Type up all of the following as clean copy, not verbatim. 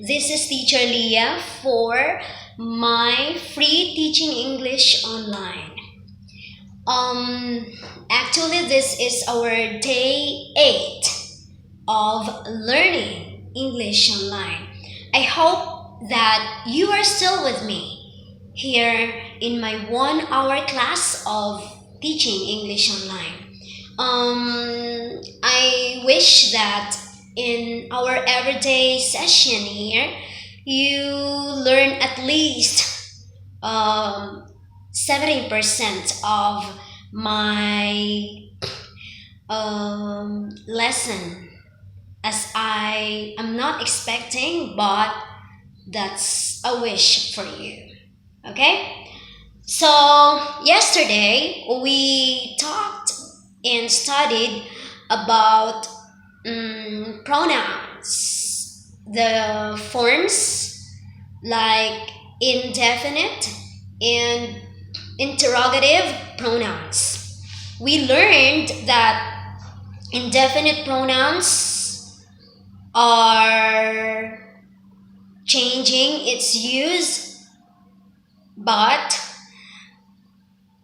This is Teacher Leah for my free teaching English online. Actually, this is our day 8 of learning English online. I hope that you are still with me here in my 1-hour class of teaching English online. I wish that in our everyday session here, you learn at least 70% of my lesson, as I am not expecting, but that's a wish for you. Okay? So yesterday we talked and studied about pronouns, the forms like indefinite and interrogative pronouns. We learned that indefinite pronouns are changing its use, but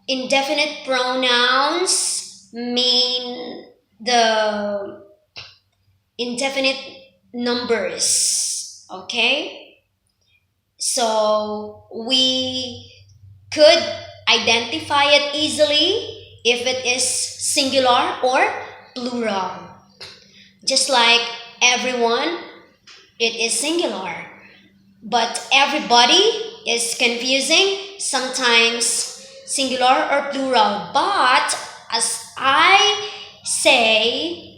indefinite pronouns mean the indefinite numbers. Okay? So we could identify it easily if it is singular or plural. Just like everyone, it is singular. But everybody is confusing, sometimes singular or plural. But as I say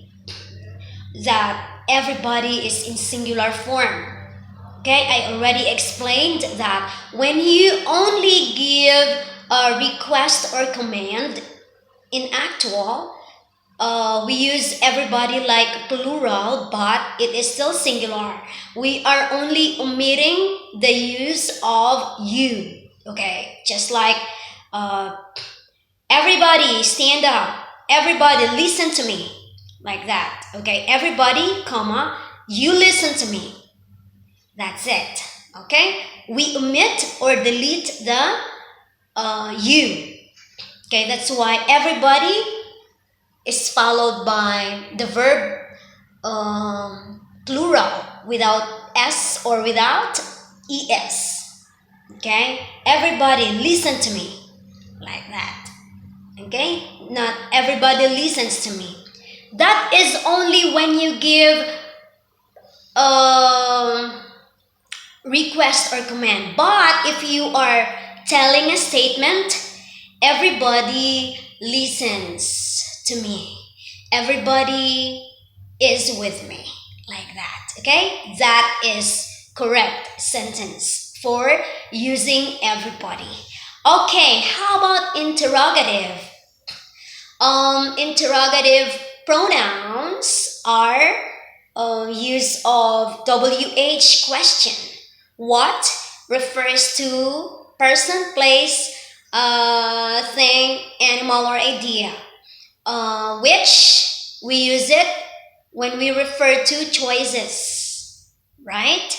that everybody is in singular form. Okay, I already explained that when you only give a request or command in actual, we use everybody like plural, but it is still singular. We are only omitting the use of you. Okay, just like everybody stand up, everybody listen to me, like that. Okay, everybody, comma, you listen to me. That's it. Okay, we omit or delete the you. Okay, that's why everybody is followed by the verb plural without s or without es. Okay, everybody listen to me, like that. Okay, not everybody listens to me. That is only when you give request or command. But if you are telling a statement, everybody listens to me, everybody is with me, like that. Okay, that is correct sentence for using everybody. Okay, how about interrogative? Interrogative pronouns are use of WH question. What refers to person, place, thing, animal, or idea. Which we use it when we refer to choices, right?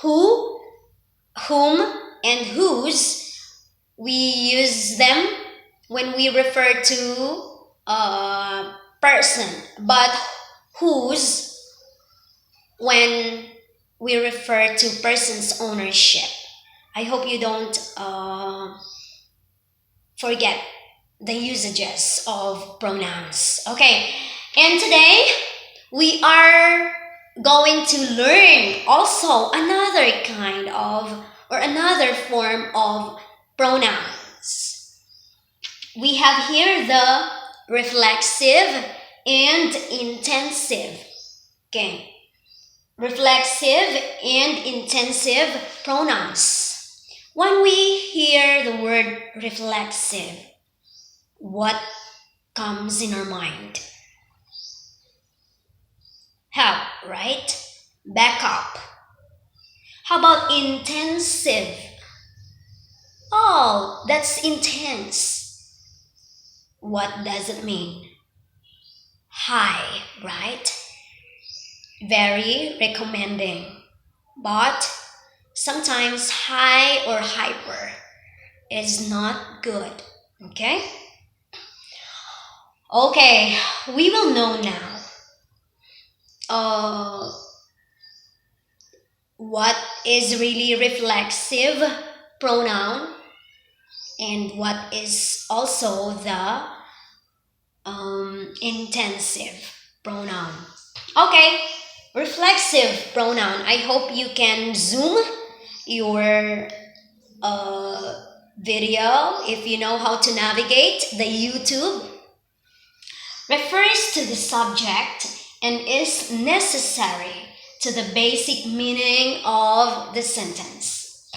Who, whom, and whose, we use them when we refer to a person, but whose when we refer to person's ownership. I hope you don't forget the usages of pronouns. Okay, and today we are going to learn also another kind of or another form of pronouns. We have here the reflexive and intensive. Okay, reflexive and intensive pronouns. When we hear the word reflexive, what comes in our mind? Help, right? Back up. How about intensive? Oh, that's intense. What does it mean? High, right? very recommending. But sometimes high or hyper is not good. Okay? Okay, we will know now what is really reflexive pronoun and what is also the intensive pronoun. Okay, reflexive pronoun. I hope you can zoom your video if you know how to navigate the YouTube. Refers to the subject and is necessary to the basic meaning of the sentence.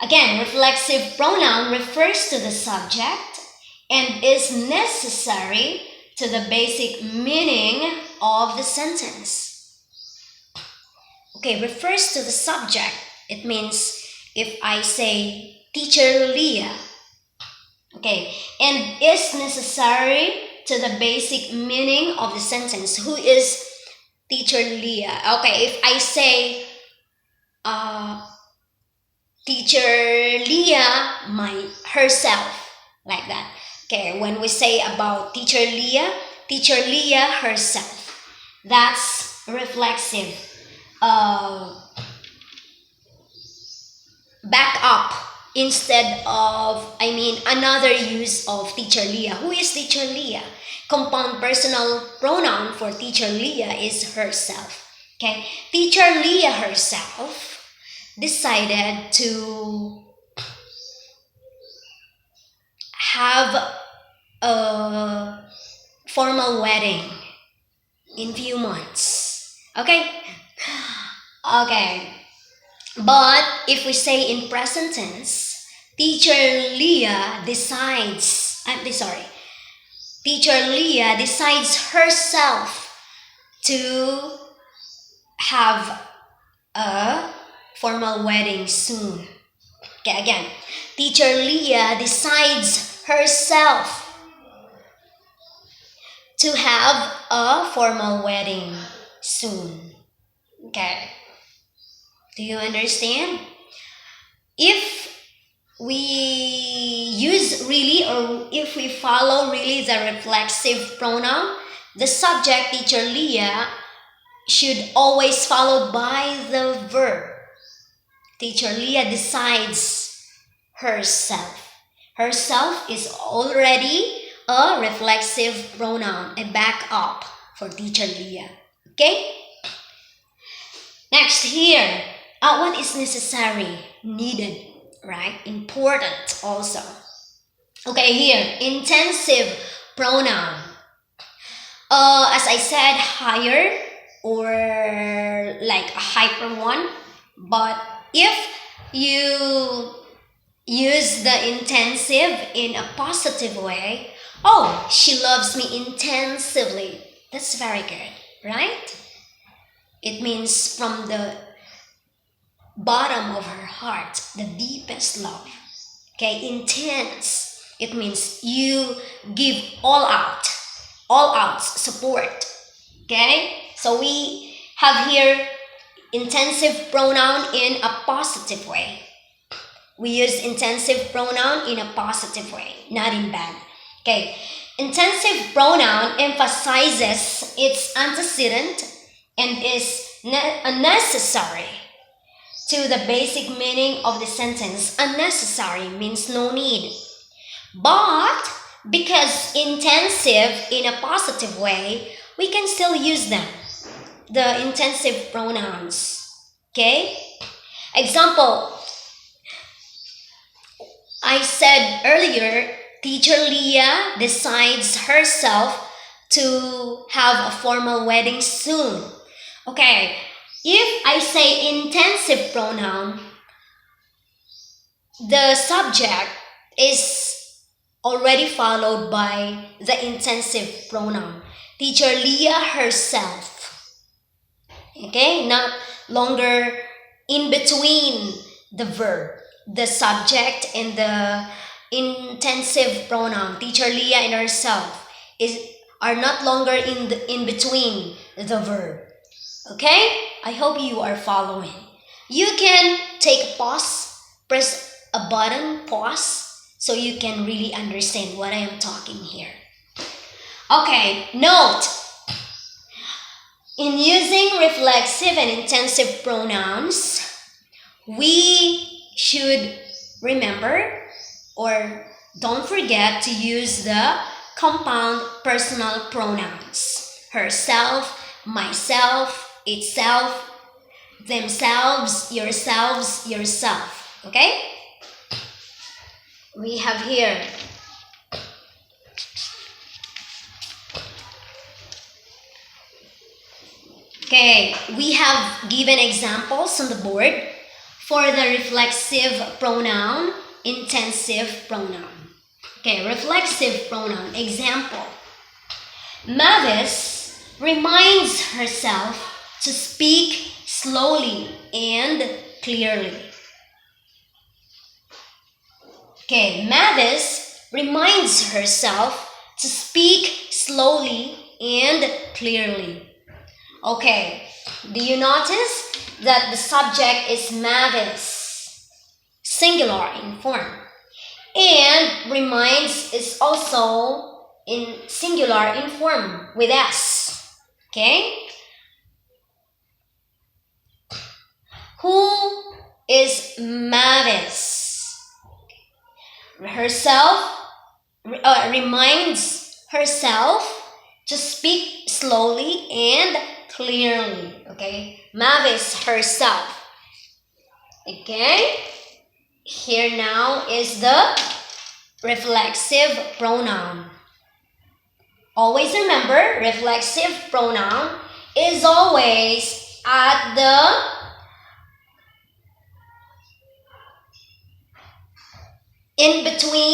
Again, reflexive pronoun refers to the subject and is necessary to the basic meaning of the sentence. Okay, refers to the subject. It means if I say Teacher Leah, okay, and is necessary to the basic meaning of the sentence. Who is Teacher Leah? Okay, if I say Teacher Leah herself, like that. Okay, when we say about Teacher Leah herself, that's reflexive. Back up instead of, another use of Teacher Leah. Who is Teacher Leah? Compound personal pronoun for Teacher Leah is herself. Okay, Teacher Leah herself decided to have a formal wedding in few months. Okay? Okay. But if we say in present tense, Teacher Leah decides herself to have a formal wedding soon. Okay, again, Teacher Leah decides herself to have a formal wedding soon. Okay. Do you understand? If we use really, or if we follow really the reflexive pronoun, the subject Teacher Leah should always followed by the verb. Teacher Leah decides herself. Herself is already a reflexive pronoun, a backup for Teacher Leah. Okay? Next here, what is necessary, needed, right? Important also. Okay, here, intensive pronoun. As I said, higher or like a hyper one. But if you use the intensive in a positive way, oh, she loves me intensively. That's very good, right? It means from the bottom of her heart, the deepest love. Okay, intense. It means you give all out support. Okay, so we have here intensive pronoun in a positive way. We use intensive pronoun in a positive way, not in bad. Okay, intensive pronoun emphasizes its antecedent and is unnecessary to the basic meaning of the sentence. Unnecessary means no need. But because intensive in a positive way, we can still use them, the intensive pronouns. Okay? Example, I said earlier, Teacher Leah decides herself to have a formal wedding soon. Okay, if I say intensive pronoun, the subject is already followed by the intensive pronoun. Teacher Leah herself. Okay, not longer in between the verb, the subject and the intensive pronoun. Teacher Leah and herself are not longer in between the verb. Okay? I hope you are following. You can take a pause, press a button, pause, so you can really understand what I am talking here. Okay, note. In using reflexive and intensive pronouns, we should remember or don't forget to use the compound personal pronouns. Herself, myself, itself, themselves, yourselves, yourself. Okay? We have here okay, we have given examples on the board for the reflexive pronoun, intensive pronoun. Okay, reflexive pronoun. Example. Mavis reminds herself to speak slowly and clearly. Okay, Mavis reminds herself to speak slowly and clearly. Okay, do you notice that the subject is Mavis, singular in form, and reminds is also in singular in form with S. Okay? Who is Mavis? Herself reminds herself to speak slowly and clearly. Okay? Mavis herself. Okay? Here now is the reflexive pronoun. Always remember, reflexive pronoun is always at the in between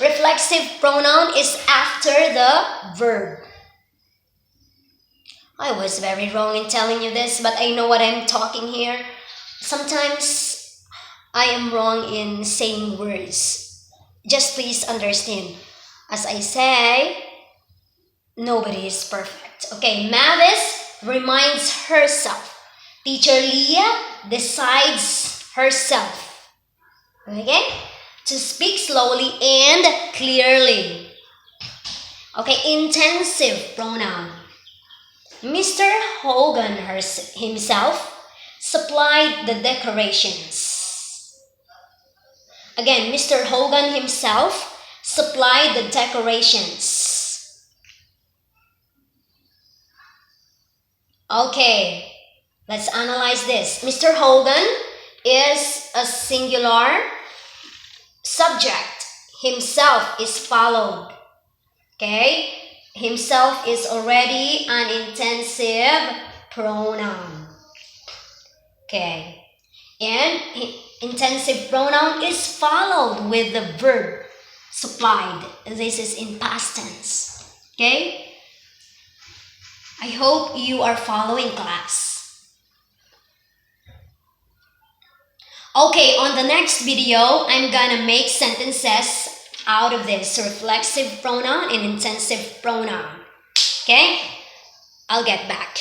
reflexive pronoun is after the verb. I was very wrong in telling you this, but I know what I'm talking here. Sometimes I am wrong in saying words. Just please understand. As I say, nobody is perfect. Okay, Mavis reminds herself. Teacher Leah decides herself. Okay? To speak slowly and clearly. Okay, intensive pronoun. Mr. Hogan himself supplied the decorations. Again, Mr. Hogan himself supplied the decorations. Okay, let's analyze this. Mr. Hogan is a singular subject. Himself is followed. Okay? Himself is already an intensive pronoun. Okay. And intensive pronoun is followed with the verb supplied. This is in past tense. Okay? I hope you are following, class. Okay, on the next video, I'm gonna make sentences out of this reflexive pronoun and intensive pronoun. Okay? I'll get back.